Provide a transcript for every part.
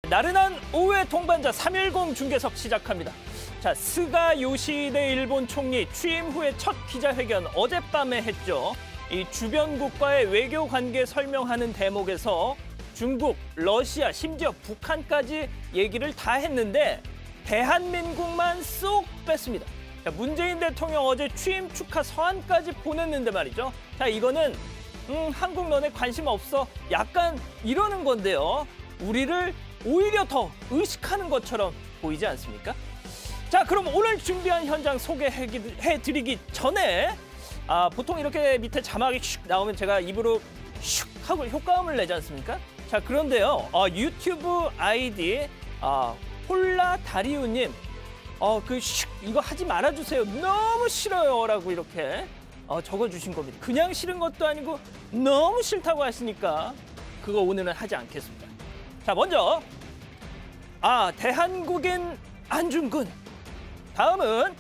나른한 오후의 동반자 310 중계석 시작합니다. 자, 스가 요시히데 일본 총리 취임 후에 첫 기자회견 어젯밤에 했죠. 이 주변국과의 외교 관계 설명하는 대목에서 중국, 러시아, 심지어 북한까지 얘기를 다 했는데 대한민국만 쏙 뺐습니다. 자, 문재인 대통령 어제 취임 축하 서한까지 보냈는데 말이죠. 자, 이거는 한국 너네 관심 없어 약간 이러는 건데요. 우리를 오히려 더 의식하는 것처럼 보이지 않습니까? 자, 그럼 오늘 준비한 현장 소개해드리기 전에 보통 이렇게 밑에 자막이 슉 나오면 제가 입으로 슉 하고 효과음을 내지 않습니까? 자, 그런데요. 유튜브 아이디 홀라다리우님 그 슉 이거 하지 말아주세요. 너무 싫어요 라고 이렇게 적어주신 겁니다. 그냥 싫은 것도 아니고 너무 싫다고 하시니까 그거 오늘은 하지 않겠습니다. 자, 먼저 대한국인 안중근. 다음은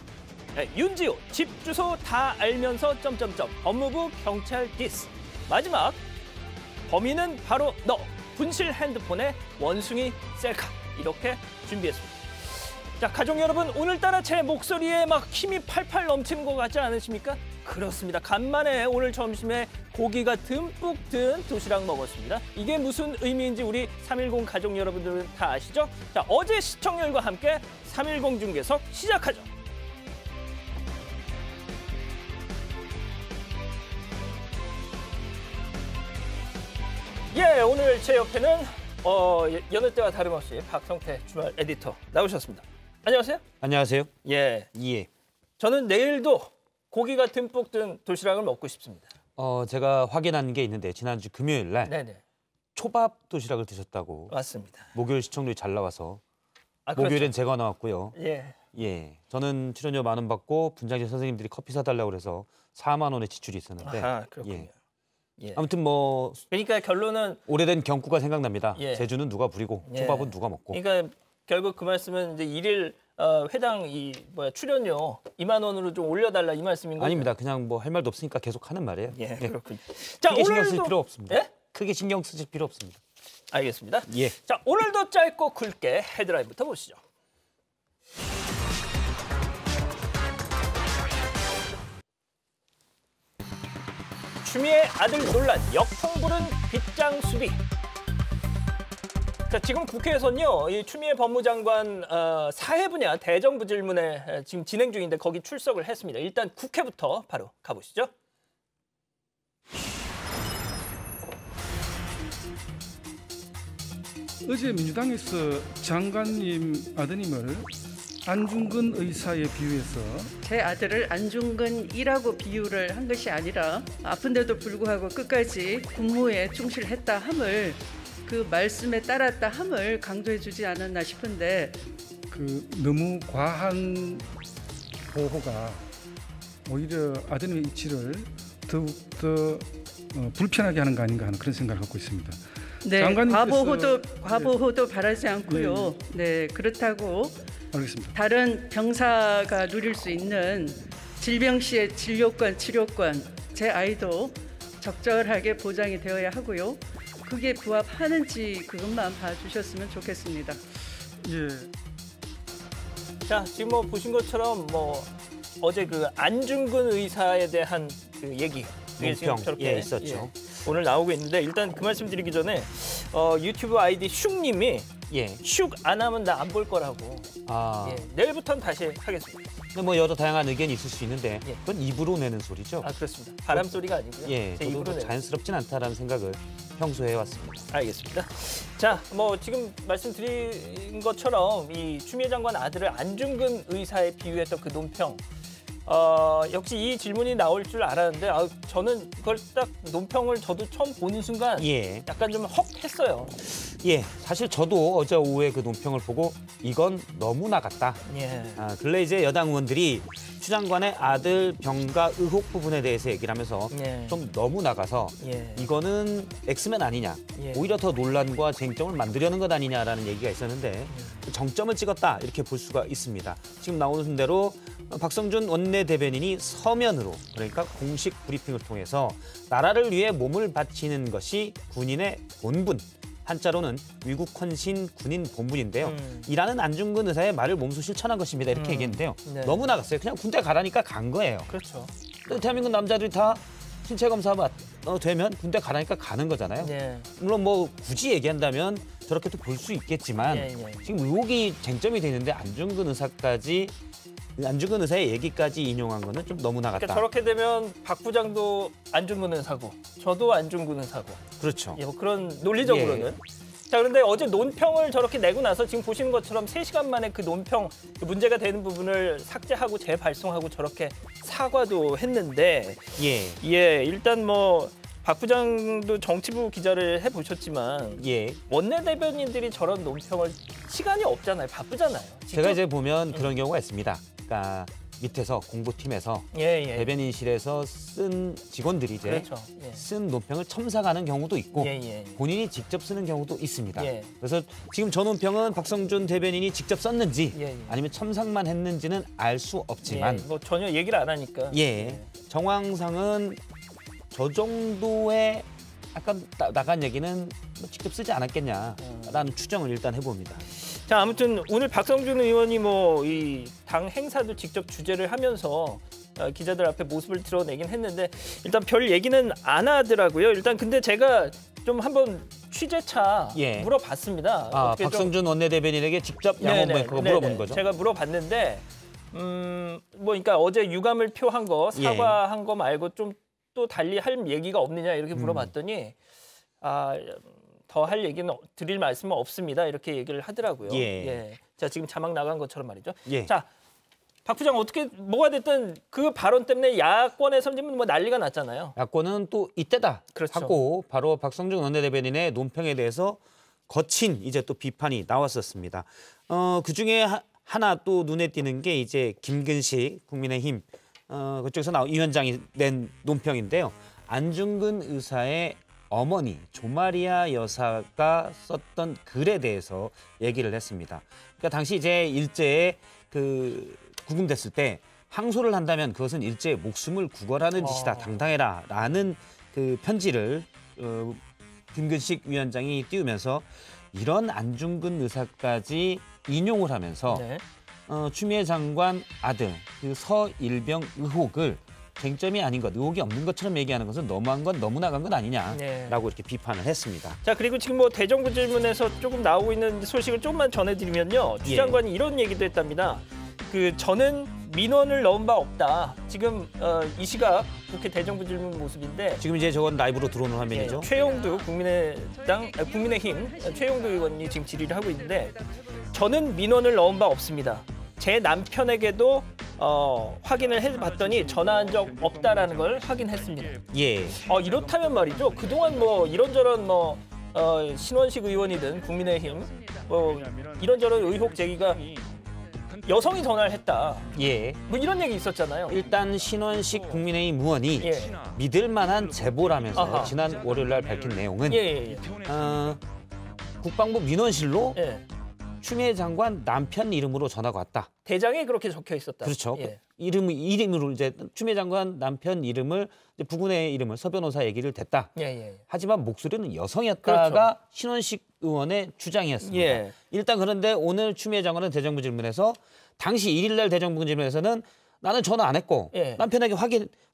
윤지호 집 주소 다 알면서 점점점 법무부 경찰 디스. 마지막 범인은 바로 너 분실 핸드폰의 원숭이 셀카. 이렇게 준비했습니다. 자, 가족 여러분, 오늘따라 제 목소리에 막 힘이 팔팔 넘치는 것 같지 않으십니까? 그렇습니다. 간만에 오늘 점심에 고기가 듬뿍 든 도시락 먹었습니다. 이게 무슨 의미인지 우리 310 가족 여러분들은 다 아시죠? 자, 어제 시청률과 함께 310 중계석 시작하죠. 예, 오늘 제 옆에는 여느 때와 다름없이 박성태 주말 에디터 나오셨습니다. 안녕하세요. 안녕하세요. 예. 저는 내일도 고기가 듬뿍 든 도시락을 먹고 싶습니다. 제가 확인한 게 있는데 지난주 금요일 날 네네. 초밥 도시락을 드셨다고. 맞습니다. 목요일 시청률이 잘 나와서 그렇죠. 목요일엔 제가 나왔고요. 예. 저는 출연료 10,000원 받고 분장실 선생님들이 커피 사달라고 그래서 40,000 원의 지출이 있었는데. 그렇군요. 예. 아무튼 뭐 그러니까 결론은 오래된 경구가 생각납니다. 예. 제주는 누가 부리고 초밥은 누가 먹고. 그러니까 결국 그 말씀은 이제 일일 회당 출연료 20,000원으로 좀 올려달라 이 말씀인 거죠? 아닙니다. 그냥 뭐 할 말도 없으니까 계속 하는 말이에요. 예, 그렇군요. 자, 크게 신경 쓰실 필요 없습니다. 예? 크게 신경 쓰실 필요 없습니다. 알겠습니다. 예. 자, 오늘도 짧고 굵게 헤드라인부터 보시죠. 추미애 아들 논란, 역풍 부른 빗장 수비. 자, 지금 국회에서는요, 이 추미애 법무장관 사회 분야 대정부 질문에 지금 진행 중인데 거기 출석을 했습니다. 일단 국회부터 바로 가보시죠. 어제 민주당에서 장관님 아드님을 안중근 의사에 비유해서 제 아들을 안중근이라고 비유를 한 것이 아니라 아픈데도 불구하고 끝까지 군무에 충실했다 함을 그 말씀에 따랐다 함을 강조해 주지 않았나 싶은데 너무 과한 보호가 오히려 아드님의 입지를 더욱더 불편하게 하는 거 아닌가 하는 그런 생각을 갖고 있습니다. 네, 과보호도 바라지 않고요. 네, 그렇다고 알겠습니다. 다른 병사가 누릴 수 있는 질병 시의 진료권, 치료권 제 아이도 적절하게 보장이 되어야 하고요. 그게 부합하는지 그것만 봐주셨으면 좋겠습니다. 예. 자, 지금 뭐 보신 것처럼 어제 그 안중근 의사에 대한 그 얘기 논평 있었죠. 오늘 나오고 있는데 일단 그 말씀 드리기 전에 유튜브 아이디 슉님이 슉 안 하면 나 안 볼 거라고. 내일부터는 다시 하겠습니다. 근데 뭐 여러 다양한 의견이 있을 수 있는데 그건 입으로 내는 소리죠. 그렇습니다. 바람 소리가 아니고요. 제 입으로 저도 자연스럽진 않다라는 생각을 평소에 해왔습니다. 알겠습니다. 자, 지금 말씀드린 것처럼 이 추미애 장관 아들을 안중근 의사에 비유했던 그 논평. 역시 이 질문이 나올 줄 알았는데 저는 그걸 딱 논평을 저도 처음 보는 순간 약간 좀 헉했어요. 사실 저도 어제 오후에 그 논평을 보고 이건 너무 나갔다. 근래 이제 여당 의원들이 추 장관의 아들 병가 의혹 부분에 대해서 얘기를 하면서 좀 너무 나가서 이거는 엑스맨 아니냐. 오히려 더 논란과 쟁점을 만들려는 것 아니냐라는 얘기가 있었는데 정점을 찍었다 이렇게 볼 수가 있습니다. 지금 나오는 대로 박성준 원내대변인이 서면으로 그러니까 공식 브리핑을 통해서 나라를 위해 몸을 바치는 것이 군인의 본분. 한자로는 위국 헌신 군인 본분인데요. 일하는 안중근 의사의 말을 몸소 실천한 것입니다. 이렇게 얘기했는데요. 네. 너무 나갔어요. 그냥 군대 가라니까 간 거예요. 그렇죠. 대한민국 남자들이 다 신체 검사 되면 군대 가라니까 가는 거잖아요. 네. 물론 뭐 굳이 얘기한다면 저렇게도 볼 수 있겠지만 예. 지금 의혹이 쟁점이 돼 있는데 안중근 의사의 얘기까지 인용한 거는 좀 너무 나갔다. 그러니까 저렇게 되면 박 부장도 안중근 의사고 저도 안중근 의사고. 그렇죠. 예, 뭐 그런 논리적으로는. 자, 그런데 어제 논평을 저렇게 내고 나서 지금 보시는 것처럼 3시간 만에 그 논평, 그 문제가 되는 부분을 삭제하고 재발송하고 저렇게 사과도 했는데 예, 일단 뭐 박 부장도 정치부 기자를 해보셨지만 원내대변인들이 저런 논평을 시간이 없잖아요. 바쁘잖아요. 제가 이제 보면 그런 경우가 있습니다. 그러니까 밑에서 공보팀에서 대변인실에서 쓴 직원들이 이제 쓴 논평을 첨삭하는 경우도 있고 본인이 직접 쓰는 경우도 있습니다. 그래서 지금 저 논평은 박성준 대변인이 직접 썼는지 아니면 첨삭만 했는지는 알 수 없지만 뭐 전혀 얘기를 안 하니까 정황상은 저 정도의 약간 나간 얘기는 직접 쓰지 않았겠냐라는 추정을 일단 해봅니다. 자, 아무튼 오늘 박성준 의원이 뭐 이 당 행사도 직접 주재를 하면서 기자들 앞에 모습을 드러내긴 했는데 일단 별 얘기는 안 하더라고요. 일단 근데 제가 좀 한번 취재차 물어봤습니다. 박성준 원내대변인에게 직접 양원부에 그거 물어본 거죠? 제가 물어봤는데 뭐 그러니까 어제 유감을 표한 거 사과한 거 말고 좀 또 달리 할 얘기가 없느냐 이렇게 물어봤더니 더 할 얘기는 드릴 말씀은 없습니다. 이렇게 얘기를 하더라고요. 자, 지금 자막 나간 것처럼 말이죠. 자, 박 부장 어떻게 뭐가 됐든 그 발언 때문에 야권에서 뭐 난리가 났잖아요. 야권은 또 이때다 하고 바로 박성준 원내대변인의 논평에 대해서 거친 이제 또 비판이 나왔었습니다. 그중에 하나 또 눈에 띄는 게 이제 김근식 국민의힘 그쪽에서 위원장이 낸 논평인데요. 안중근 의사의 어머니 조마리아 여사가 썼던 글에 대해서 얘기를 했습니다. 그러니까 당시 이제 일제에 구금됐을 때 항소를 한다면 그것은 일제의 목숨을 구걸하는 짓이다. 당당해라라는 그 편지를 김근식 위원장이 띄우면서 이런 안중근 의사까지 인용을 하면서 추미애 장관 아들 그 서일병 의혹을 쟁점이 아닌 것, 의혹이 없는 것처럼 얘기하는 것은 너무한 건 너무 나간 건 아니냐라고 이렇게 비판을 했습니다. 자, 그리고 지금 뭐 대정부 질문에서 조금 나오고 있는 소식을 조금만 전해드리면요. 추 장관이 이런 얘기도 했답니다. 저는 민원을 넣은 바 없다. 지금 이 시각 국회 대정부 질문 모습인데 지금 이제 저건 라이브로 들어오는 화면이죠. 최영두 국민의힘 최영두 의원이 지금 질의를 하고 있는데 저는 민원을 넣은 바 없습니다. 제 남편에게도 확인을 해봤더니 전화한 적 없다라는 걸 확인했습니다. 이렇다면 말이죠. 그동안 뭐 이런저런 신원식 의원이든 국민의힘 이런저런 의혹 제기가 여성이 전화를 했다. 뭐 이런 얘기 있었잖아요. 일단 신원식 국민의힘 의원이 믿을 만한 제보라면서 지난 월요일 날 밝힌 내용은 국방부 민원실로 추미애 장관 남편 이름으로 전화가 왔다. 대장에 그렇게 적혀 있었다. 그렇죠. 이름으로 이제 추미애 장관 남편 이름을 이제 부군의 이름을 서 변호사 얘기를 댔다. 하지만 목소리는 여성이었다가 신원식 의원의 주장이었습니다. 일단 그런데 오늘 추미애 장관은 대정부 질문에서 당시 1일 날 대정부 질문에서는 나는 전화 안 했고 남편에게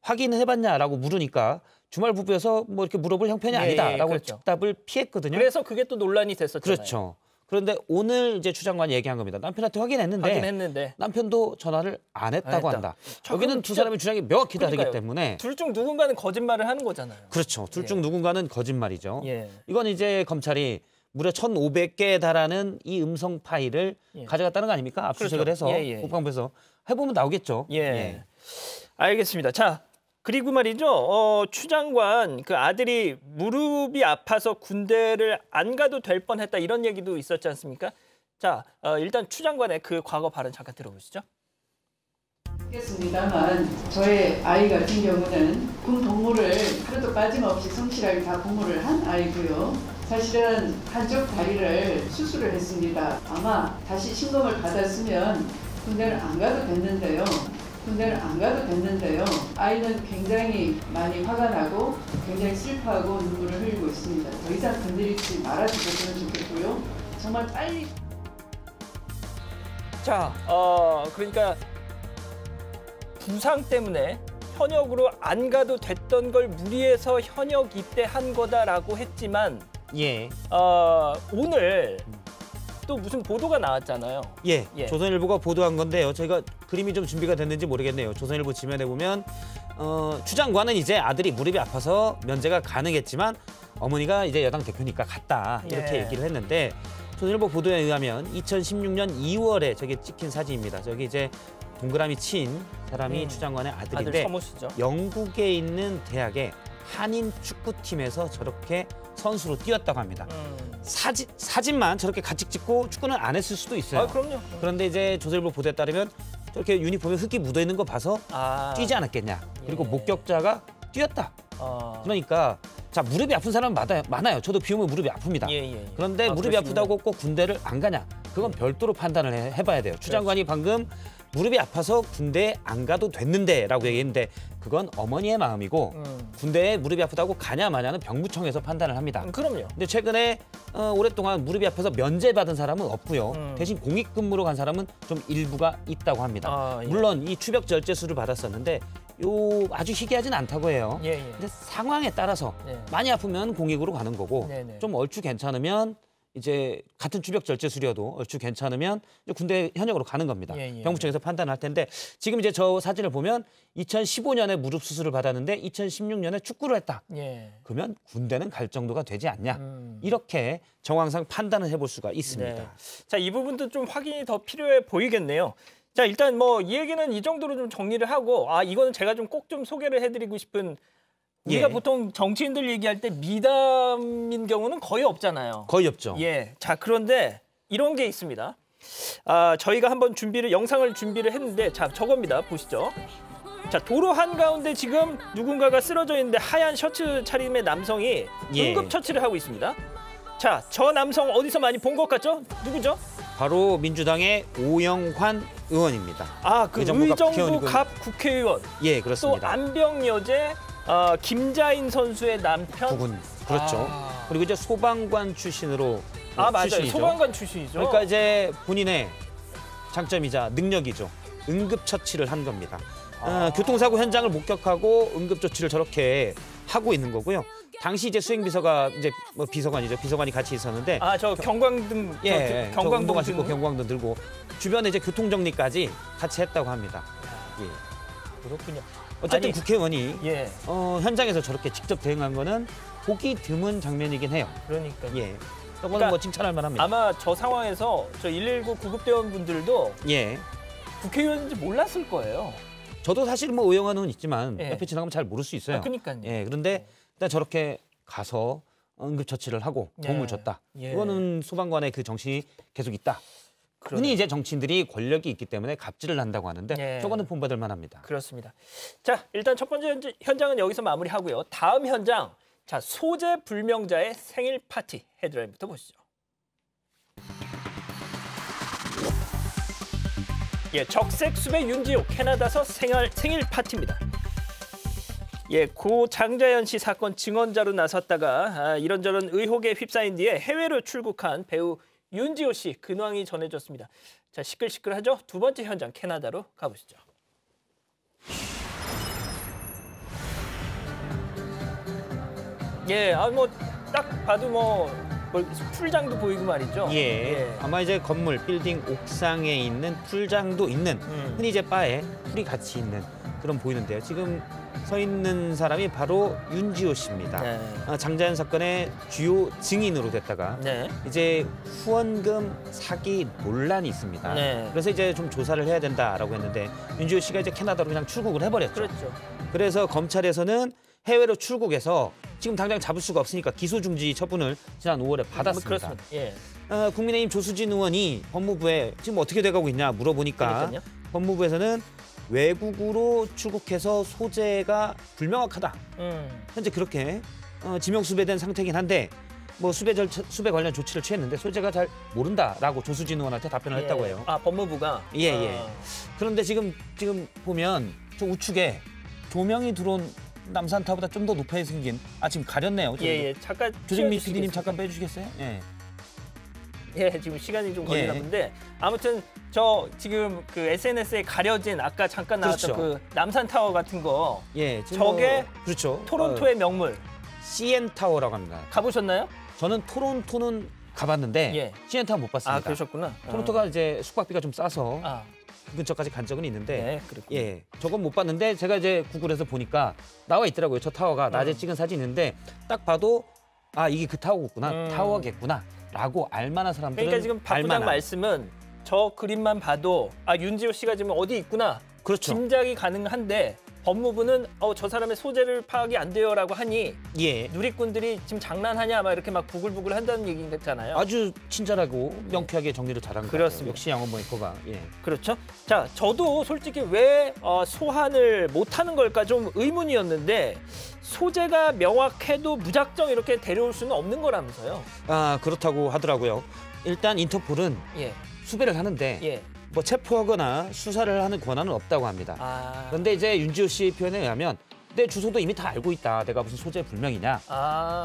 확인해봤냐라고 물으니까 주말 부부여서 뭐 이렇게 물어볼 형편이 아니다라고 답을 피했거든요. 그래서 그게 또 논란이 됐었잖아요. 그렇죠. 그런데 오늘 이제 추 장관이 얘기한 겁니다. 남편한테 확인했는데 남편도 전화를 안 했다고 한다. 여기는 두 사람의 주장이 명확히 다르기 때문에 둘 중 누군가는 거짓말을 하는 거잖아요. 그렇죠. 둘 중 누군가는 거짓말이죠. 이건 이제 검찰이 무려 1,500개에 달하는 이 음성 파일을 가져갔다는 거 아닙니까? 압수수색을 해서 국방부에서 해보면 나오겠죠. 알겠습니다. 자, 그리고 말이죠. 추 장관 그 아들이 무릎이 아파서 군대를 안 가도 될 뻔했다 이런 얘기도 있었지 않습니까? 자, 일단 추 장관의 그 과거 발언 잠깐 들어보시죠. 겠습니다만 저의 아이 같은 경우는 군 복무를 하루도 빠짐없이 성실하게 다 복무를 한 아이고요. 사실은 한쪽 다리를 수술을 했습니다. 아마 다시 신검을 받았으면 군대를 안 가도 됐는데요. 군대를 안 가도 됐는데요. 아이는 굉장히 많이 화가 나고 굉장히 슬퍼하고 눈물을 흘리고 있습니다. 더 이상 건드리지 말아주셨으면 좋겠고요. 정말 빨리. 자, 그러니까 부상 때문에 현역으로 안 가도 됐던 걸 무리해서 현역 입대한 거다라고 했지만 예. 오늘 또 무슨 보도가 나왔잖아요. 예, 예. 조선일보가 보도한 건데요. 저희가 그림이 좀 준비가 됐는지 모르겠네요. 조선일보 지면에 보면 추 장관은 이제 아들이 무릎이 아파서 면제가 가능했지만 어머니가 이제 여당 대표니까 갔다 이렇게 예. 얘기를 했는데 조선일보 보도에 의하면 2016년 2월에 저게 찍힌 사진입니다. 저기 이제 동그라미 친 사람이 추 장관의 아들 아들인데 서모시죠. 영국에 있는 대학의 한인 축구팀에서 저렇게 선수로 뛰었다고 합니다. 사진만 저렇게 같이 찍고 축구는 안 했을 수도 있어요. 아, 그럼요. 그런데 이제 조선일보 보도에 따르면 저렇게 유니폼에 흙이 묻어 있는 거 봐서 뛰지 않았겠냐. 그리고 예. 목격자가 뛰었다. 그러니까 자 무릎이 아픈 사람은 많아요. 저도 비 오면 무릎이 아픕니다. 예. 그런데 무릎이 그러시군요. 아프다고 꼭 군대를 안 가냐? 그건 별도로 판단을 해봐야 돼요. 추 장관이 방금 무릎이 아파서 군대에 안 가도 됐는데라고 얘기했는데 그건 어머니의 마음이고 군대에 무릎이 아프다고 가냐 마냐는 병무청에서 판단을 합니다. 그럼요. 근데 최근에 오랫동안 무릎이 아파서 면제받은 사람은 없고요. 대신 공익근무로 간 사람은 좀 일부가 있다고 합니다. 예. 물론 이 추벽 절제술을 받았었는데 요 아주 희귀하진 않다고 해요. 예. 근데 상황에 따라서 네. 많이 아프면 공익으로 가는 거고 네네. 좀 얼추 괜찮으면 이제 같은 추벽 절제술이어도 얼추 괜찮으면 이제 군대 현역으로 가는 겁니다. 예. 병무청에서 판단할 텐데 지금 이제 저 사진을 보면 2015년에 무릎 수술을 받았는데 2016년에 축구를 했다. 예. 그러면 군대는 갈 정도가 되지 않냐. 이렇게 정황상 판단을 해볼 수가 있습니다. 네. 자, 이 부분도 좀 확인이 더 필요해 보이겠네요. 자, 일단 뭐 이 얘기는 이 정도로 좀 정리를 하고 이거는 제가 좀 꼭 좀 소개를 해드리고 싶은 우리가 예. 보통 정치인들 얘기할 때 미담인 경우는 거의 없잖아요. 거의 없죠. 예. 자, 그런데 이런 게 있습니다. 저희가 한번 영상을 준비를 했는데 자, 저겁니다. 보시죠. 자, 도로 한가운데 지금 누군가가 쓰러져 있는데 하얀 셔츠 차림의 남성이 예. 응급처치를 하고 있습니다. 자, 저 남성 어디서 많이 본 것 같죠? 누구죠? 바로 민주당의 오영환 의원입니다. 그 의정부 의정부 갑 국회의원. 예, 또 그렇습니다. 안병여제 김자인 선수의 남편. 부군. 그렇죠. 그리고 이제 소방관 출신으로 맞아요. 출신이죠. 소방관 출신이죠. 그러니까 이제 본인의 장점이자 능력이죠. 응급처치를 한 겁니다. 교통사고 현장을 목격하고 응급조치를 저렇게 하고 있는 거고요. 당시 이제 수행비서가 이제 뭐 비서관이죠. 비서관이 같이 있었는데 저 경광등, 예, 경광등 운동화 신고 경광등 들고 주변에 이제 교통정리까지 같이 했다고 합니다. 예. 그렇군요. 어쨌든 국회의원이 예. 현장에서 저렇게 직접 대응한 거는 보기 드문 장면이긴 해요. 그러니까. 예. 저거는 그러니까 뭐 칭찬할 만합니다. 아마 저 상황에서 저 119 구급대원분들도 예. 국회의원인지 몰랐을 거예요. 저도 사실 뭐 오영환 의원 있지만 예. 옆에 지나가면 잘 모를 수 있어요. 그러니까요. 예. 그런데 일단 저렇게 가서 응급처치를 하고 도움을 줬다. 예. 이거는 소방관의 그 정신이 계속 있다. 흔히 이제 정치인들이 권력이 있기 때문에 갑질을 한다고 하는데 예. 저거는 본받을 만합니다. 그렇습니다. 자, 일단 첫 번째 현장은 여기서 마무리하고요. 다음 현장, 자, 소재 불명자의 생일 파티 헤드라인부터 보시죠. 예, 적색숲의 윤지호 캐나다서 생일 파티입니다. 예, 고 장자연 씨 사건 증언자로 나섰다가 이런저런 의혹에 휩싸인 뒤에 해외로 출국한 배우 윤지호 씨 근황이 전해졌습니다. 자, 시끌시끌하죠? 두 번째 현장 캐나다로 가보시죠. 예, 뭐 딱 봐도 뭐 풀장도 보이고 말이죠. 예. 아마 이제 건물 빌딩 옥상에 있는 풀장도 있는 흔히 이제 바에 풀이 같이 있는 그런 보이는데요. 지금 서 있는 사람이 바로 윤지호 씨입니다. 네. 장자연 사건의 주요 증인으로 됐다가 네. 이제 후원금 사기 논란이 있습니다. 네. 그래서 이제 좀 조사를 해야 된다라고 했는데 윤지호 씨가 이제 캐나다로 그냥 출국을 해버렸죠. 그렇죠. 그래서 검찰에서는 해외로 출국해서 지금 당장 잡을 수가 없으니까 기소 중지 처분을 지난 5월에 받았습니다. 그렇습니다. 예. 국민의힘 조수진 의원이 법무부에 지금 어떻게 돼가고 있냐 물어보니까 그러니까요. 법무부에서는 외국으로 출국해서 소재가 불명확하다. 현재 그렇게 지명수배된 상태이긴 한데 뭐 수배 관련 조치를 취했는데 소재가 잘 모른다라고 조수진 의원한테 답변을 했다고 해요. 아, 법무부가? 예. 그런데 지금 보면 저 우측에 조명이 들어온 남산타워보다 좀 더 높게 생긴 지금 가렸네요. 예. 잠깐 조정미 PD님 잠깐 빼주시겠어요? 예. 예, 지금 시간이 좀 걸리나 본데 아무튼 저 지금 그 SNS에 가려진 아까 잠깐 나왔던 그렇죠. 그 남산타워 같은 거 예. 저게 그렇죠. 토론토의 명물. CN 타워라고 합니다. 가보셨나요? 저는 토론토는 가봤는데 예. CN 타워 못 봤습니다. 아, 그러셨구나. 토론토가 이제 숙박비가 좀 싸서 아, 그 근처까지 간 적은 있는데 그렇군요. 예, 저건 못 봤는데 제가 이제 구글에서 보니까 나와 있더라고요. 저 타워가 낮에 찍은 사진인데 딱 봐도 이게 그 타워겠구나, 타워겠구나라고 알만한 사람들은 그러니까 지금 박 부장 말씀은 저 그림만 봐도 윤지호 씨가 지금 어디 있구나 그렇죠. 짐작이 가능한데 법무부는 저 사람의 소재를 파악이 안 돼요라고 하니 예. 누리꾼들이 지금 장난하냐 막 이렇게 막 부글부글 한다는 얘기잖아요. 아주 친절하고 명쾌하게 정리를 잘한 것 같아요. 그렇습니다. 역시 양원 모니터가. 예. 그렇죠. 자, 저도 솔직히 왜 소환을 못하는 걸까 좀 의문이었는데 소재가 명확해도 무작정 이렇게 데려올 수는 없는 거라면서요. 그렇다고 하더라고요. 일단 인터폴은 수배를 하는데 뭐 체포하거나 수사를 하는 권한은 없다고 합니다. 그런데 이제 윤지호 씨 표현에 의하면 내 주소도 이미 다 알고 있다. 내가 무슨 소재 불명이냐.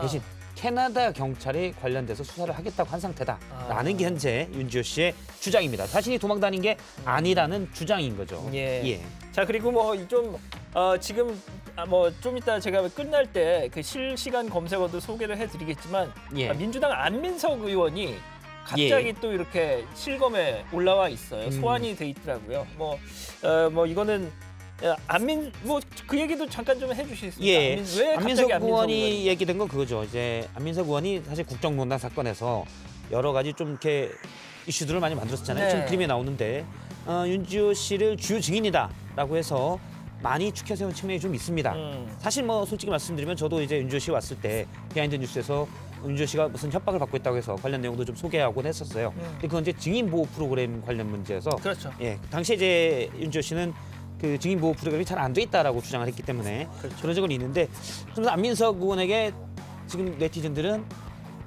대신 캐나다 경찰이 관련돼서 수사를 하겠다고 한 상태다라는 게 현재 윤지호 씨의 주장입니다. 자신이 도망 다닌 게 아니라는 주장인 거죠. 예. 자, 그리고 뭐 좀 지금 뭐 좀 이따 제가 끝날 때 그 실시간 검색어도 소개를 해드리겠지만 민주당 안민석 의원이 갑자기 또 이렇게 실검에 올라와 있어요. 소환이 돼 있더라고요. 뭐 이거는 뭐 그 얘기도 잠깐 좀 해주시겠습니까? 왜 안민석 의원이 얘기된 건 그거죠. 이제 안민석 의원이 사실 국정농단 사건에서 여러 가지 좀 이렇게 이슈들을 많이 만들었잖아요. 지금 그림에 나오는데 윤지호 씨를 주요 증인이다라고 해서 많이 추켜세운 측면이 좀 있습니다. 사실 뭐 솔직히 말씀드리면 저도 이제 윤지호 씨 왔을 때 비하인드 뉴스에서 윤지호 씨가 무슨 협박을 받고 있다고 해서 관련 내용도 좀 소개하곤 했었어요. 근데 그건 이제 증인 보호 프로그램 관련 문제여서 그렇죠. 당시에 이제 윤지호 씨는 그 증인 보호 프로그램이 잘 안 돼 있다라고 주장을 했기 때문에 그런 적은 있는데 그래서 안민석 의원에게 지금 네티즌들은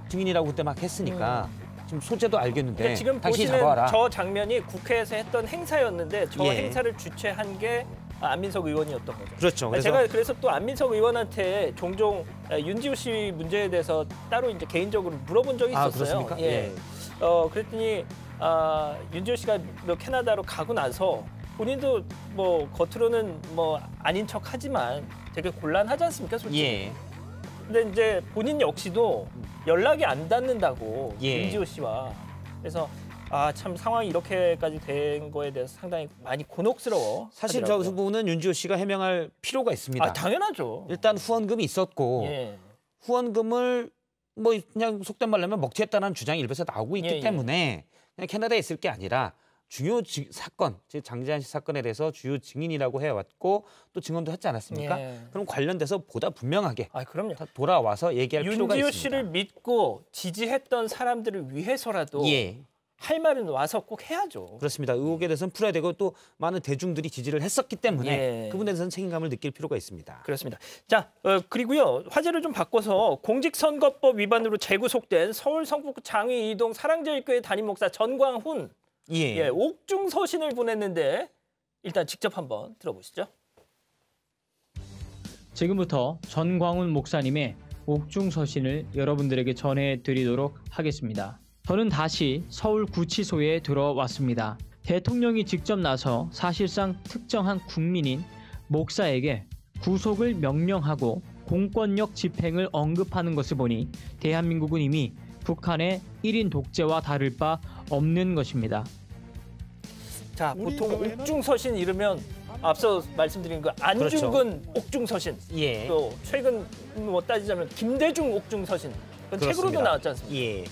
증인이라고 그때 막 했으니까 지금 소재도 알겠는데 그러니까 지금 당신이 보시는 잡아와라. 저 장면이 국회에서 했던 행사였는데 저 행사를 주최한 게 안민석 의원이었던 거죠. 그렇죠. 제가 그래서 또 안민석 의원한테 종종 윤지호 씨 문제에 대해서 따로 이제 개인적으로 물어본 적이 있었어요. 그렇습니까? 그랬더니 윤지호 씨가 캐나다로 가고 나서 본인도 뭐 겉으로는 뭐 아닌 척하지만 되게 곤란하지 않습니까, 솔직히. 근데 이제 본인 역시도 연락이 안 닿는다고 윤지호 씨와. 그래서 참 상황이 이렇게까지 된 거에 대해서 상당히 많이 곤혹스러워. 사실 저 부분은 윤지호 씨가 해명할 필요가 있습니다. 당연하죠. 일단 후원금이 있었고 후원금을 뭐 그냥 속된 말로 하면 먹튀했다는 주장이 일부에서 나오고 있기 때문에 그냥 캐나다에 있을 게 아니라 중요 사건, 즉 장재환 씨 사건에 대해서 주요 증인이라고 해왔고 또 증언도 했지 않았습니까? 그럼 관련돼서 보다 분명하게 그럼요. 돌아와서 얘기할 필요가 있습니다. 윤지호 씨를 믿고 지지했던 사람들을 위해서라도 할 말은 와서 꼭 해야죠. 그렇습니다. 의혹에 대해서는 풀어야 되고 또 많은 대중들이 지지를 했었기 때문에 그 부분에 대해서는 책임감을 느낄 필요가 있습니다. 그렇습니다. 자, 그리고요. 화제를 좀 바꿔서 공직선거법 위반으로 재구속된 서울 성북구 장위 이동 사랑제일교회 담임 목사 전광훈 옥중 서신을 보냈는데 일단 직접 한번 들어보시죠. 지금부터 전광훈 목사님의 옥중 서신을 여러분들에게 전해드리도록 하겠습니다. 저는 다시 서울구치소에 들어왔습니다. 대통령이 직접 나서 사실상 특정한 국민인 목사에게 구속을 명령하고 공권력 집행을 언급하는 것을 보니 대한민국은 이미 북한의 1인 독재와 다를 바 없는 것입니다. 자, 보통 옥중서신 이르면 앞서 말씀드린 그 안중근 옥중서신, 또 최근 뭐 따지자면 김대중 옥중서신, 책으로도 나왔지 않습니까?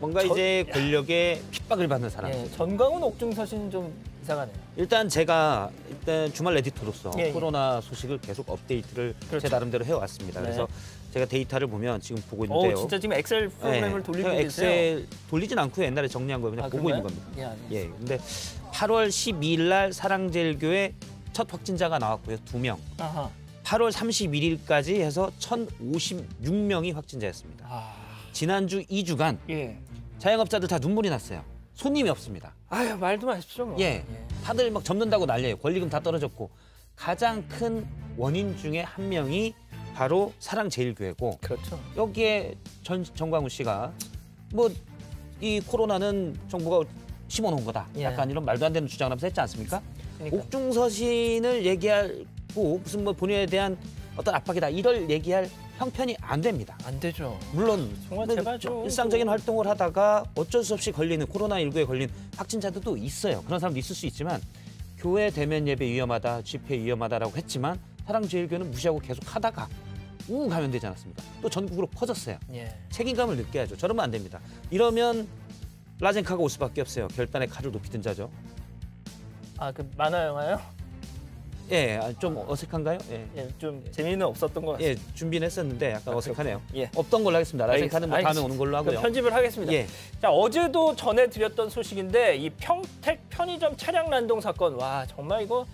뭔가 이제 권력에 핍박을 받는 사람. 전광훈 옥중서신 좀 이상하네요. 일단 제가 주말 에디터로서 코로나 소식을 계속 업데이트를 제 나름대로 해왔습니다. 그래서 제가 데이터를 보면 지금 보고 있는데요. 진짜 지금 엑셀 프로그램을 돌리고 계세요? 엑셀 돌리진 않고 옛날에 정리한 거 그냥 보고 있는 겁니다. 근데 8월 12일 날 사랑제일교회 첫 확진자가 나왔고요. 2명. 8월 31일까지 해서 1,056명이 확진자였습니다. 지난주 2주간 예. 자영업자들 다 눈물이 났어요. 손님이 없습니다. 아유, 말도 마십시오. 뭐. 예, 다들 막 접는다고 난리예요. 권리금 다 떨어졌고 가장 큰 원인 중에 한 명이 바로 사랑제일교회고 그렇죠. 여기에 정광훈 씨가 뭐 이 코로나는 정부가 심어놓은 거다. 예. 약간 이런 말도 안 되는 주장을 하면서 했지 않습니까? 그러니까. 옥중서신을 얘기하고 무슨 뭐 본인에 대한 어떤 압박이다 이럴 얘기할 형편이 안 됩니다. 안 되죠. 물론 정말 뭐 제발 좀 일상적인 활동을 하다가 어쩔 수 없이 걸리는 코로나19에 걸린 확진자들도 있어요. 그런 사람도 있을 수 있지만 교회 대면 예배 위험하다, 집회 위험하다라고 했지만 사랑제일교회는 무시하고 계속 하다가 우 가면 되지 않았습니까? 또 전국으로 퍼졌어요. 예. 책임감을 느껴야죠. 저러면 안 됩니다. 이러면 라젠카가 올 수밖에 없어요. 결단의 칼을 높이 든 자죠. 아, 그 만화 영화요? 예, 좀 어색한가요? 예. 예, 좀 재미는 없었던 것 같습니다. 예, 준비는 했었는데 약간 어색하네요. 예. 없던 걸로 하겠습니다. 라젠카는 뭐 다음에 오는 걸로 하고요. 편집을 하겠습니다. 예. 자, 어제도 전해드렸던 소식인데 이 평택 편의점 차량 난동 사건, 와 정말 이거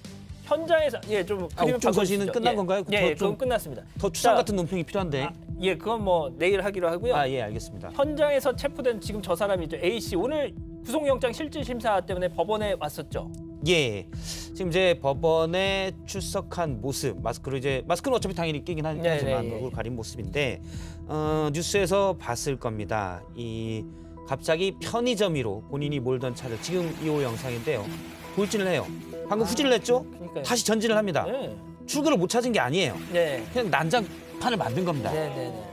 현장에서 좀 옥중서신은 끝난 건가요? 예, 좀 그건 끝났습니다. 더 추상 자, 같은 논평이 필요한데. 예, 그건 뭐 내일 하기로 하고요. 예, 알겠습니다. 현장에서 체포된 지금 저 사람이죠. A 씨 오늘 구속영장 실질 심사 때문에 법원에 왔었죠. 예, 지금 이제 법원에 출석한 모습, 마스크는 어차피 당연히 끼긴 하지만 얼굴 가린 모습인데 뉴스에서 봤을 겁니다. 이 갑자기 편의점 위로 본인이 몰던 차를 지금 2호 영상인데요. 돌진을 해요. 방금 후진을 했죠? 그러니까요. 다시 전진을 합니다. 네. 출구를 못 찾은 게 아니에요. 네. 그냥 난장판을 만든 겁니다. 네, 네, 네.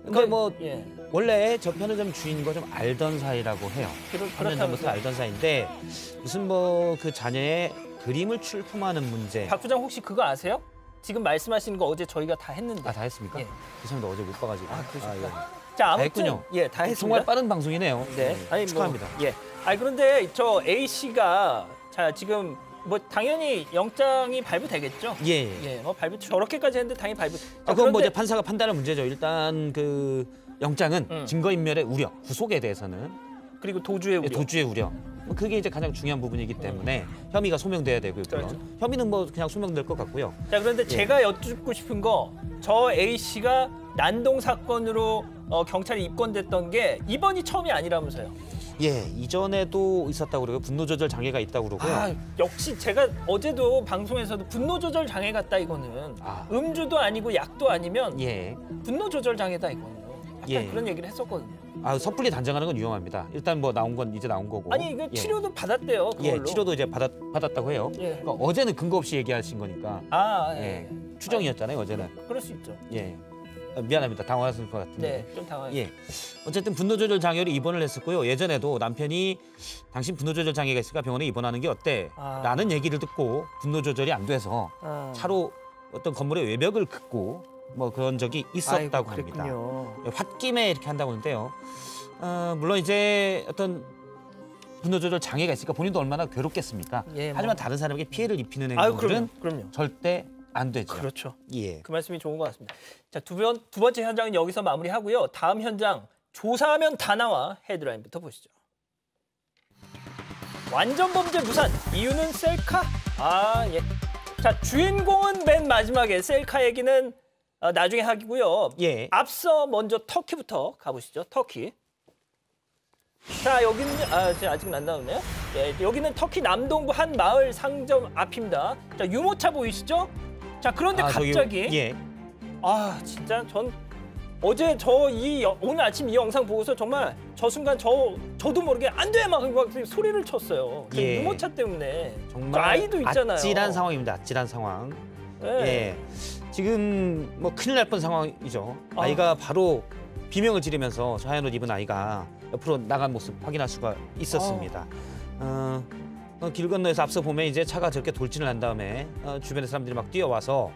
근데 뭐 예. 원래 저 편의점 주인과 좀 알던 사이라고 해요. 3년 전부터 알던 사이인데 무슨 뭐 그 자녀의 그림을 출품하는 문제. 박 부장 혹시 그거 아세요? 지금 말씀하시는 거 어제 저희가 다 했는데. 다 했습니까? 예. 죄송합니다. 어제 못 봐가지고. 그러셨구나. 자, 아무튼 했군요. 예, 다 했습니다. 정말 빠른 방송이네요. 네. 아니, 축하합니다. 뭐, 예. 아니 그런데 저 A 씨가 자 지금 뭐 당연히 영장이 발부되겠죠. 예. 예. 뭐 발부 저렇게까지 했는데 당연히 발부. 그건 뭐 이제 판사가 판단할 문제죠. 일단 그 영장은 증거인멸의 우려, 구속에 대해서는 그리고 도주의 우려. 도주의 우려. 그게 이제 가장 중요한 부분이기 때문에 혐의가 소명돼야 되고요. 그렇죠. 혐의는 뭐 그냥 소명될 것 같고요. 자 그런데 제가 여쭙고 싶은 거 저 A 씨가 난동 사건으로 경찰에 입건됐던 게 이번이 처음이 아니라면서요. 예, 이전에도 있었다고 그러고요. 분노 조절 장애가 있다고 그러고요. 아, 역시 제가 어제도 방송에서도 분노 조절 장애 같다 이거는. 음주도 아니고 약도 아니면 분노 조절 장애다 이거는. 약간 그런 얘기를 했었거든요. 섣불리 단정하는 건 위험합니다. 일단 뭐 나온 건 이제 나온 거고. 아니 이거 치료도 받았대요. 그걸로. 치료도 이제 받았다고 해요. 그러니까 어제는 근거 없이 얘기하신 거니까. 추정이었잖아요. 어제는. 그럴 수 있죠. 예. 미안합니다. 당황하실 것 같은데. 네, 좀 당황했어요. 어쨌든 분노조절 장애로 입원을 했었고요. 예전에도 남편이 당신 분노조절 장애가 있으니까 병원에 입원하는 게 어때? 라는 얘기를 듣고 분노조절이 안 돼서 차로 어떤 건물의 외벽을 긋고 뭐 그런 적이 있었다고 합니다. 홧김에 이렇게 한다고 하는데요. 물론 이제 어떤 분노조절 장애가 있으니까 본인도 얼마나 괴롭겠습니까? 하지만 다른 사람에게 피해를 입히는 행동들은 그럼요. 절대 안 되죠. 그렇죠. 예. 그 말씀이 좋은 것 같습니다. 자, 두 번째 현장은 여기서 마무리하고요. 다음 현장 조사하면 다 나와 헤드라인부터 보시죠. 완전 범죄 무산 이유는 셀카? 예. 자, 주인공은 맨 마지막에 셀카 얘기는 나중에 하기고요. 앞서 먼저 터키부터 가보시죠. 터키. 자, 여기는 아직은 안 나오네요. 여기는 터키 남동부 한 마을 상점 앞입니다. 자, 유모차 보이시죠? 자, 그런데 갑자기 진짜 전 어제 오늘 아침 이 영상 보고서 정말 저 순간 저도 모르게 안 돼! 막 소리를 쳤어요. 유모차 때문에. 정말 아이도 있잖아요. 아찔한 상황입니다. 아찔한 상황. 지금 뭐 큰일 날 뻔 상황이죠. 아이가 바로 비명을 지르면서 저 하얀 옷 입은 아이가 옆으로 나간 모습 확인할 수가 있었습니다. 길 건너에서 앞서 보면 이제 차가 저렇게 돌진을 한 다음에 주변의 사람들이 막 뛰어와서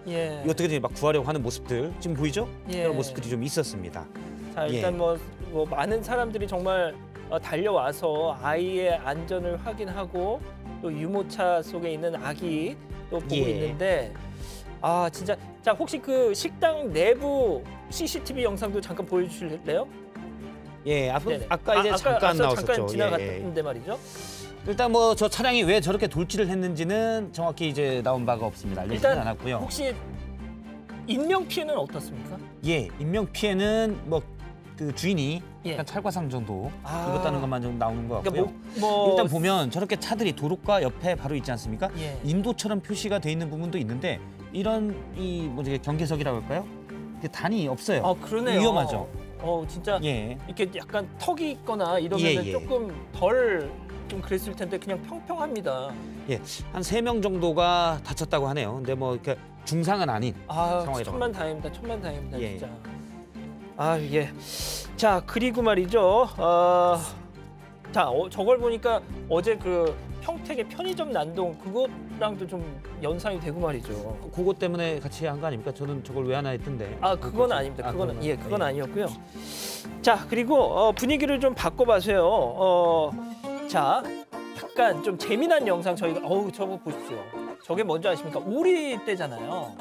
어떻게든 막 구하려고 하는 모습들 지금 보이죠? 그런 모습들이 좀 있었습니다. 자, 일단 뭐 많은 사람들이 정말 달려와서 아이의 안전을 확인하고 또 유모차 속에 있는 아기 또 보고 있는데 진짜 자 혹시 그 식당 내부 CCTV 영상도 잠깐 보여주실래요? 아까 이제 잠깐 나왔었죠. 잠깐 지나갔는데 말이죠. 일단 뭐 저 차량이 왜 저렇게 돌진을 했는지는 정확히 이제 나온 바가 없습니다. 알려지진 않았고요. 혹시 인명 피해는 어떻습니까? 인명 피해는 뭐 그 주인이 예. 약간 찰과상 정도 아. 입었다는 것만 좀 나오는 것 같고요. 뭐 일단 보면 저렇게 차들이 도로가 옆에 바로 있지 않습니까? 예. 인도처럼 표시가 돼 있는 부분도 있는데 이런 이 뭐지 경계석이라고 할까요? 이게 단이 없어요. 아, 그러네요. 위험하죠. 진짜 예. 이렇게 약간 턱이 있거나 이러면 예, 예. 조금 덜 좀 그랬을 텐데 그냥 평평합니다. 예, 한 3명 정도가 다쳤다고 하네요. 근데 뭐 이렇게 중상은 아닌 상황이라고 천만 다행입니다. 천만 다행입니다. 예. 진짜. 예. 자, 그리고 말이죠. 자, 저걸 보니까 어제 그 평택의 편의점 난동 그거랑도 좀 연상이 되고 말이죠. 그거 때문에 같이 한 거 아닙니까? 저는 저걸 왜 하나 했던데. 그건 아닙니다. 그건 그건 예. 아니었고요. 자, 그리고 분위기를 좀 바꿔봐서요. 자, 약간 좀 재미난 영상 저희가 저거 보십시오. 저게 뭔지 아십니까? 오리 떼잖아요.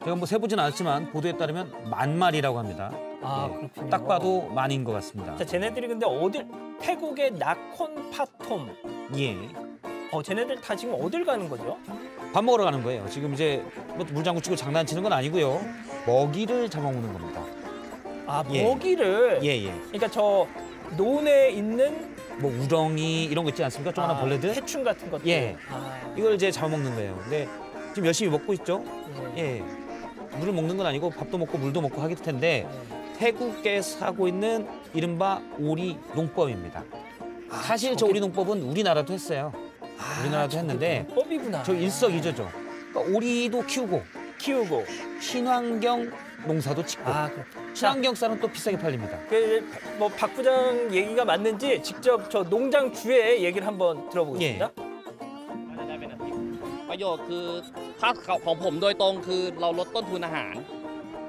제가 뭐 세보진 않았지만 보도에 따르면 10,000마리라고 합니다. 예. 그렇군요. 딱 봐도 만인 것 같습니다. 자, 쟤네들이 근데 어딜 태국의 나콘 파톰. 예. 쟤네들 다 지금 어딜 가는 거죠? 밥 먹으러 가는 거예요. 지금 이제 뭐 물장구 치고 장난치는 건 아니고요. 먹이를 잡아먹는 겁니다. 예. 먹이를. 예. 그러니까 저 논에 있는 뭐 우렁이 이런 거 있지 않습니까? 조그마한 벌레들. 해충 같은 것들. 예. 이걸 이제 잡아먹는 거예요. 근데 지금 열심히 먹고 있죠. 예. 물을 먹는 건 아니고 밥도 먹고 물도 먹고 하기 텐데 태국에 사고 있는 이른바 오리 농법입니다. 사실 저 오리 농법은 우리나라도 했어요. 우리나라도 했는데 농법이구나. 저 일석이조죠. 그러니까 오리도 키우고 친환경 농사도 짓고 친환경 쌀은 또 비싸게 팔립니다. 뭐 박 부장 얘기가 맞는지 직접 저 농장 주의 얘기를 한번 들어보겠습니다. ประโยชน์คือถ้าของผมโดยตรงคือเราลดต้นทุนอาหาร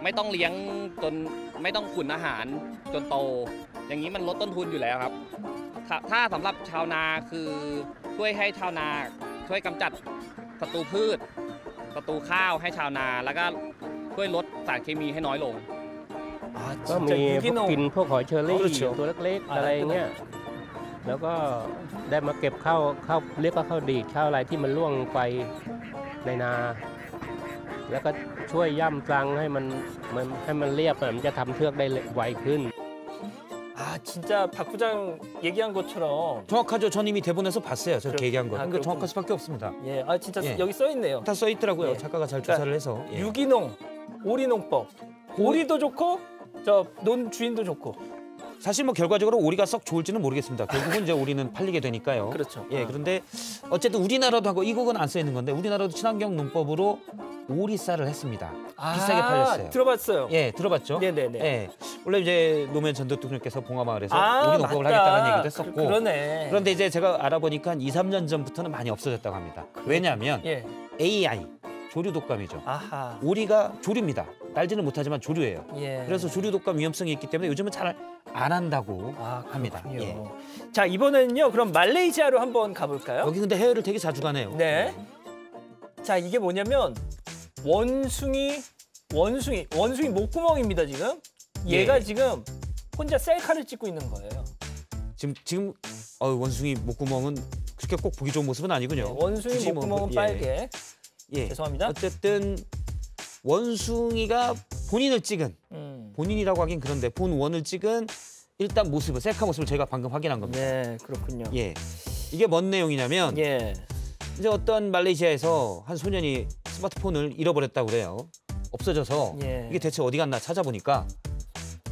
ไม่ต้องเลี้ยงจนไม่ต้องขุนอาหารจนโตอย่างนี้มันลดต้นทุนอยู่แล้วครับถ้าสำหรับชาวนาคือช่วยให้ชาวนาช่วยกำจัดศัตรูพืชศัตรูข้าวให้ชาวนาแล้วก็ช่วยลดสารเคมีให้น้อยลง ก็มีพวกกินพวกหอยเชอรี่ตัวเล็กๆอะไรเงี้ยแล้วก็ได้มาเก็บข้าวเรียกว่าข้าวดีดข้าวอะไรที่มันร่วงไปในนาแล้วก็ช่วยย่ำซังให้มันเรียบมันจะทำเทือกได้ไวขึ้น 진짜 박 부장 얘기한 것처럼 정확하죠. 전 이미 대본에서 봤어요. 저렇게 얘기한 거. 그러니까 정확할 수밖에 없습니다. 진짜 여기 써 있네요. 다 써 있더라고요. 예. 작가가 잘 조사를 해서. 예. 유기농, 오리농법. 오리도 좋고 저 논 주인도 좋고. 사실 뭐 결과적으로 오리가 썩 좋을지는 모르겠습니다. 결국은 이제 오리는 팔리게 되니까요. 그렇죠. 예, 그런데 어쨌든 우리나라도 하고 이곡은 안 써 있는 건데 우리나라도 친환경 농법으로 오리쌀을 했습니다. 비싸게 팔렸어요. 들어봤어요. 예, 들어봤죠? 네네네. 예, 원래 이제 노무현 전 대통령께서 봉화마을에서 오리 농법을 맞다. 하겠다는 얘기도 했었고. 그러네. 그런데 이제 제가 알아보니까 한 2, 3년 전부터는 많이 없어졌다고 합니다. 왜냐하면 AI, 조류 독감이죠. 오리가 조류입니다. 날지는 못하지만 조류예요. 그래서 조류 독감 위험성이 있기 때문에 요즘은 잘 안 한다고 합니다. 예. 자, 이번에는요. 그럼 말레이시아로 한번 가볼까요? 여기 근데 해외를 되게 자주 가네요. 네. 자, 이게 뭐냐면 원숭이 목구멍입니다, 지금. 얘가 지금 혼자 셀카를 찍고 있는 거예요. 지금 원숭이 목구멍은 그렇게 꼭 보기 좋은 모습은 아니군요. 원숭이 목구멍은 빨개. 죄송합니다. 어쨌든 원숭이가 본인을 찍은 본인이라고 하긴 그런데 본원을 찍은 일단 모습을 셀카 모습을 제가 방금 확인한 겁니다. 네, 그렇군요. 예, 이게 뭔 내용이냐면 이제 어떤 말레이시아에서 한 소년이 스마트폰을 잃어버렸다고 그래요. 없어져서 이게 대체 어디 갔나 찾아보니까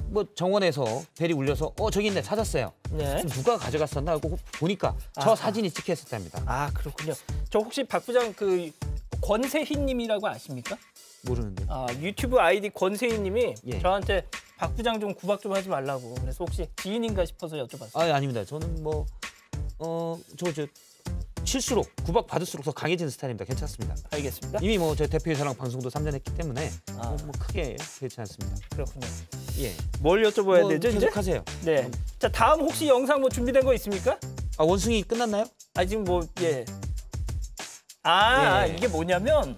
뭐 정원에서 벨이 울려서 저기 있네 찾았어요. 그럼 누가 가져갔었나 하고 보니까 저 사진이 찍혀 있었답니다. 그렇군요. 저 혹시 박 부장 그 권세희님이라고 아십니까? 모르는데. 유튜브 아이디 권세희님이 저한테 박 부장 좀 구박 좀 하지 말라고. 그래서 혹시 지인인가 싶어서 여쭤봤어요. 아닙니다. 저는 뭐 저 칠수록 구박 받을수록 더 강해지는 스타일입니다. 괜찮습니다. 알겠습니다. 이미 뭐 저 대표의 사랑 방송도 3년 했기 때문에 뭐 크게 그렇지 않습니다. 그렇군요. 예. 뭘 여쭤봐야 되죠? 이제? 계속하세요. 네. 자, 다음 혹시 영상 뭐 준비된 거 있습니까? 원숭이 끝났나요? 지금 뭐 예. 이게 뭐냐면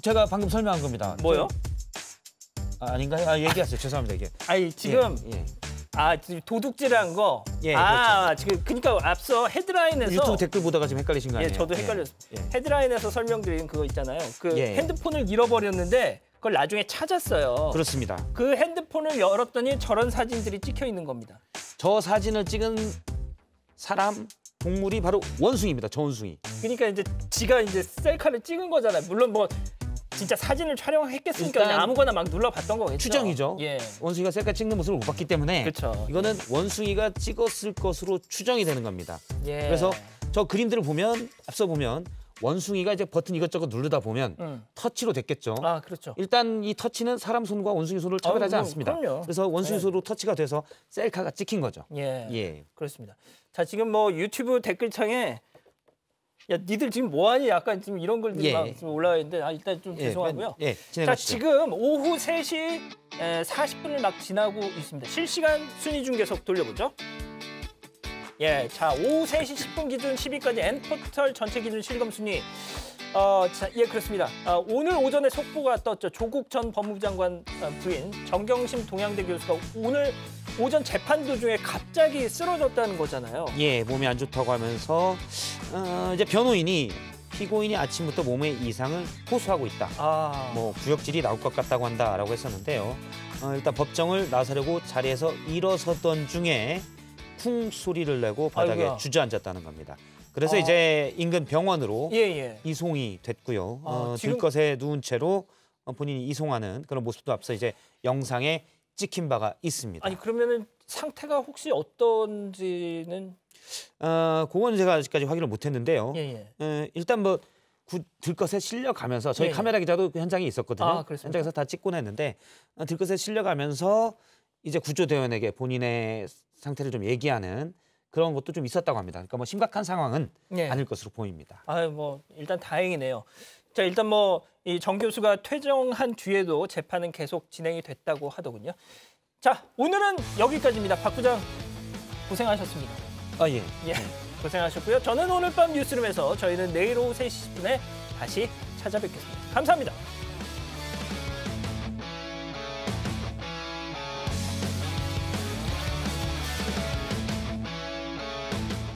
제가 방금 설명한 겁니다. 뭐요? 아닌가요? 얘기하세요. 죄송합니다. 이게. 지금 예. 지금 도둑질한 거. 그렇죠. 지금 그러니까 앞서 헤드라인에서 유튜브 댓글 보다가 지금 헷갈리신 거 아니에요? 저도 헷갈렸어요. 헤드라인에서 설명드린 그거 있잖아요. 그 핸드폰을 잃어버렸는데 그걸 나중에 찾았어요. 그렇습니다. 그 핸드폰을 열었더니 저런 사진들이 찍혀 있는 겁니다. 저 사진을 찍은 사람, 동물이 바로 원숭이입니다. 저 원숭이. 그러니까 이제 지가 이제 셀카를 찍은 거잖아요. 물론 뭐 진짜 사진을 촬영했겠으니까 그냥 아무거나 막 눌러봤던 거겠죠. 추정이죠. 예. 원숭이가 셀카 찍는 모습을 못 봤기 때문에 그렇죠. 이거는 원숭이가 찍었을 것으로 추정이 되는 겁니다. 예. 그래서 저 그림들을 보면 앞서 보면 원숭이가 이제 버튼 이것저것 누르다 보면 터치로 됐겠죠. 아, 그렇죠. 일단 이 터치는 사람 손과 원숭이 손을 차별하지 않습니다. 그럼요. 그래서 원숭이 손으로 터치가 돼서 셀카가 찍힌 거죠. 예. 예. 그렇습니다. 자, 지금 뭐 유튜브 댓글창에 야, 니들 지금 뭐하니? 약간 지금 이런 글들이 막 지금 올라와 있는데 일단 좀 죄송하고요. 자, 지금 오후 3시 40분을 막 지나고 있습니다. 실시간 순위 중계석 돌려보죠. 예, 자, 오후 3시 10분 기준 10위까지 N포털 전체 기준 실검 순위. 자, 예, 그렇습니다. 오늘 오전에 속보가 떴죠. 조국 전 법무부 장관 부인 정경심 동양대 교수가 오늘 오전 재판 도중에 갑자기 쓰러졌다는 거잖아요. 예, 몸이 안 좋다고 하면서 이제 변호인이 피고인이 아침부터 몸의 이상을 호소하고 있다. 뭐 구역질이 나올 것 같다고 한다라고 했었는데요. 일단 법정을 나서려고 자리에서 일어서던 중에 쿵 소리를 내고 바닥에 아이고야. 주저앉았다는 겁니다. 그래서 이제 인근 병원으로 이송이 됐고요. 지금... 들것에 누운 채로 본인이 이송하는 그런 모습도 앞서 이제 영상에 찍힌 바가 있습니다. 아니 그러면은 상태가 혹시 어떤지는 그건 제가 아직까지 확인을 못했는데요. 일단 뭐 들것에 실려가면서 저희 카메라 기자도 그 현장에 있었거든요. 현장에서 다 찍곤 했는데 들것에 실려가면서 이제 구조대원에게 본인의 상태를 좀 얘기하는 그런 것도 좀 있었다고 합니다. 그러니까 뭐 심각한 상황은 아닐 것으로 보입니다. 뭐 일단 다행이네요. 자, 일단 뭐 이 정 교수가 퇴정한 뒤에도 재판은 계속 진행이 됐다고 하더군요. 자, 오늘은 여기까지입니다. 박 부장 고생하셨습니다. 예. 고생하셨고요. 저는 오늘 밤 뉴스룸에서 저희는 내일 오후 3시 10분에 다시 찾아뵙겠습니다. 감사합니다.